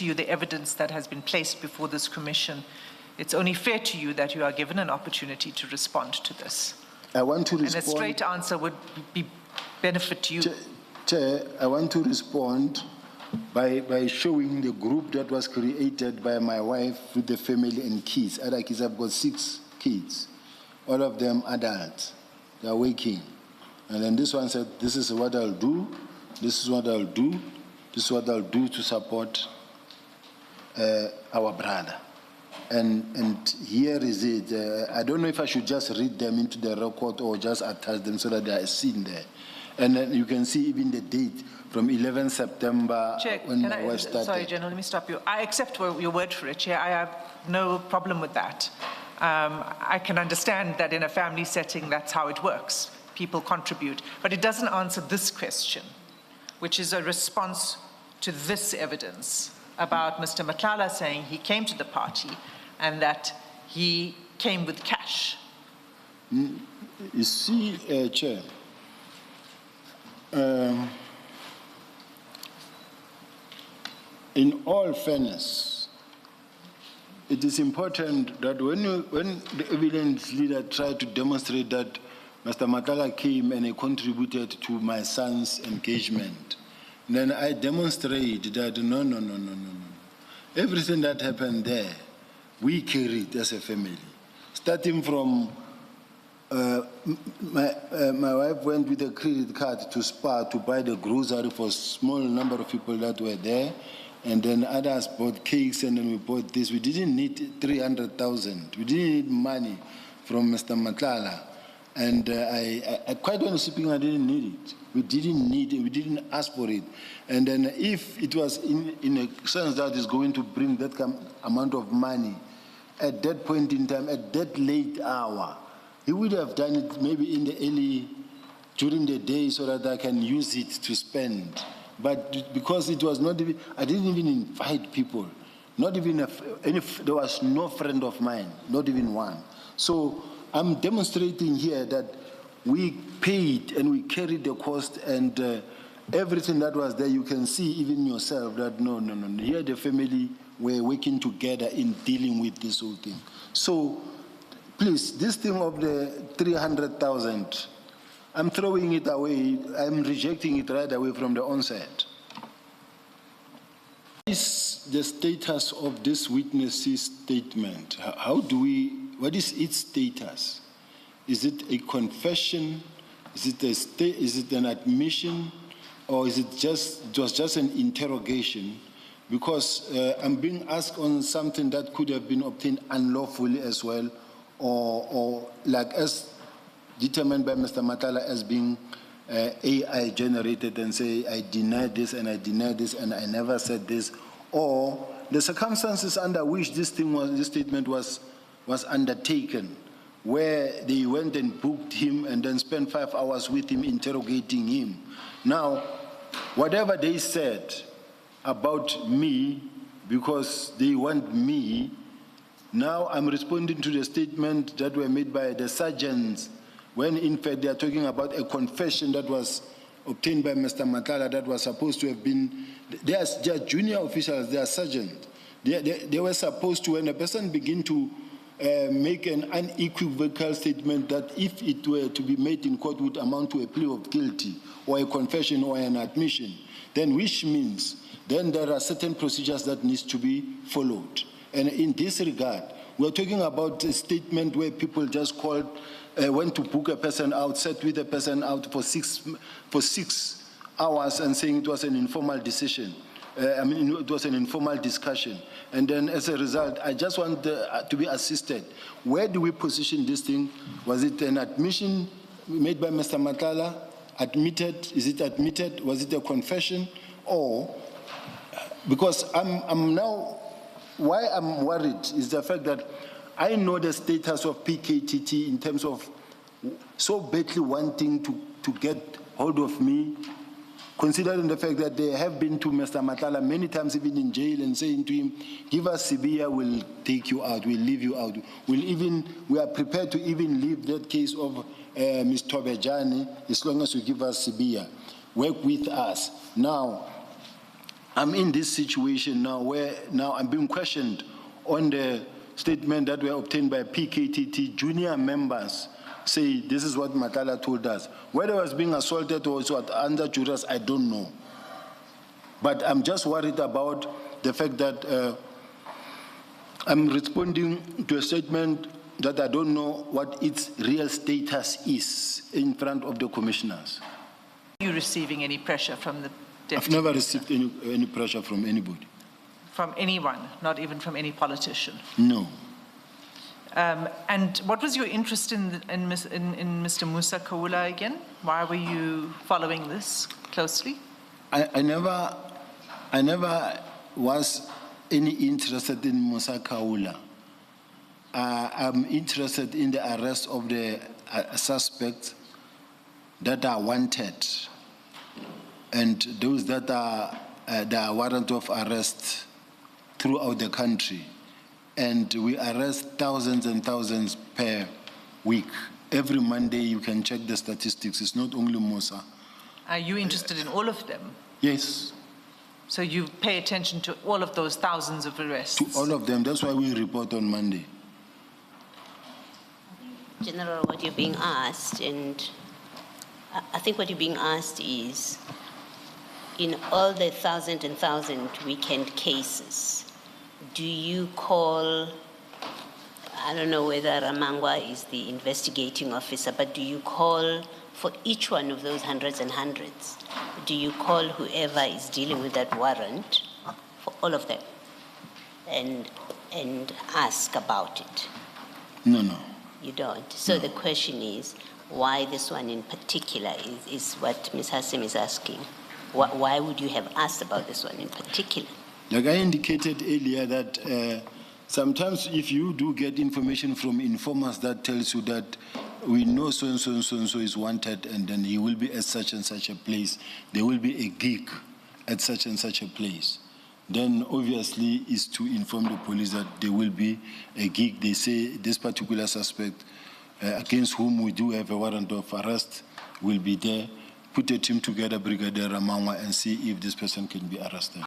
to you the evidence that has been placed before this commission, it's only fair to you that you are given an opportunity to respond to this. I want to respond. And a straight answer would be benefit to you. Chair, I want to respond by showing the group that was created by my wife with the family and kids. Other kids, I've got 6 kids, all of them adults. They are working. And then this one said, this is what I'll do, this is what I'll do, this is what I'll do to support our brother. And here is it. I don't know if I should just read them into the record or just attach them so that they are seen there. And then you can see even the date from 11 September Chair, when my wife started. Sorry, General, let me stop you. I accept your word for it, Chair. I have no problem with that. I can understand that in a family setting, that's how it works. People contribute. But it doesn't answer this question, which is a response to this evidence about Mr. Matlala saying he came to the party and that he came with cash. You see, Chair, in all fairness, it is important that when the evidence leader tried to demonstrate that Mr. Matlala came and he contributed to my son's engagement, then I demonstrate that no. Everything that happened there, we carried as a family. Starting from my wife went with a credit card to Spar to buy the grocery for a small number of people that were there. And then others bought cakes, and then we bought this. We didn't need 300,000. We didn't need money from Mr. Matlala. And I quite honestly speaking, I didn't need it. We didn't need it. We didn't ask for it. And then if it was in a sense that is going to bring that amount of money at that point in time, at that late hour, he would have done it maybe in the early, during the day so that I can use it to spend. But because it was not even, I didn't even invite people. Not even, there was no friend of mine, not even one. So I'm demonstrating here that we paid and we carried the cost, and everything that was there, you can see even yourself that no. Here the family were working together in dealing with this whole thing. So please, this thing of the 300,000, I'm throwing it away. I'm rejecting it right away from the onset. What is the status of this witness's statement? What is its status? Is it a confession? Is it an admission? Or is it just an interrogation? Because I'm being asked on something that could have been obtained unlawfully as well, or like as determined by Mr. Matlala as being AI generated, and say, I deny this and I deny this and I never said this, or the circumstances under which this statement was undertaken, where they went and booked him and then spent 5 hours with him interrogating him. Now, whatever they said about me, because they want me, now I'm responding to the statement that were made by the sergeants, when in fact they are talking about a confession that was obtained by Mr. Matlala that was supposed to have been, they are junior officials, they are sergeants. They were supposed to, when a person begin to make an unequivocal statement that if it were to be made in court would amount to a plea of guilty or a confession or an admission, then which means then there are certain procedures that needs to be followed. And in this regard, we're talking about a statement where people just called, went to book a person out, sat with a person out for six hours and saying it was an informal decision. It was an informal discussion. And then as a result, I just want to be assisted. Where do we position this thing? Was it an admission made by Mr. Matlala? Admitted? Is it admitted? Was it a confession? Or, because I'm now, why I'm worried is the fact that I know the status of PKTT in terms of so badly wanting to get hold of me, considering the fact that they have been to Mr. Matlala many times, even in jail, and saying to him, give us Sibiya, we'll take you out, we'll leave you out. We are prepared to even leave that case of Ms. Tobejani as long as you give us Sibiya. Work with us. Now, I'm in this situation now where now I'm being questioned on the statement that were obtained by PKTT junior members. Say this is what Matlala told us. Whether I was being assaulted or was under duress, I don't know. But I'm just worried about the fact that I'm responding to a statement that I don't know what its real status is in front of the commissioners. Are you receiving any pressure from the I've deputy? never received any pressure from anybody. From anyone, not even from any politician? No. And what was your interest in Mr. Musa Khawula again? Why were you following this closely? I never was any interested in Musa Khawula. I'm interested in the arrest of the suspects that are wanted and those that are the warrant of arrest throughout the country. And we arrest thousands and thousands per week. Every Monday you can check the statistics. It's not only Musa. Are you interested in all of them? Yes. So you pay attention to all of those thousands of arrests? To all of them. That's why we report on Monday. General, what you're being asked, and I think what you're being asked is, in all the thousand and thousand weekend cases, do you call, I don't know whether Ramangwa is the investigating officer, but do you call for each one of those hundreds and hundreds? Do you call whoever is dealing with that warrant for all of them and ask about it? No. You don't. So the question is, why this one in particular is what Ms. Hassim is asking. Why would you have asked about this one in particular? Like I indicated earlier that sometimes if you do get information from informers that tells you that we know so-and-so and so-and-so is wanted and then he will be at such and such a place, there will be a gig at such and such a place, then obviously is to inform the police that there will be a gig. They say this particular suspect against whom we do have a warrant of arrest will be there. Put a team together, Brigadier Ramangwa, and see if this person can be arrested.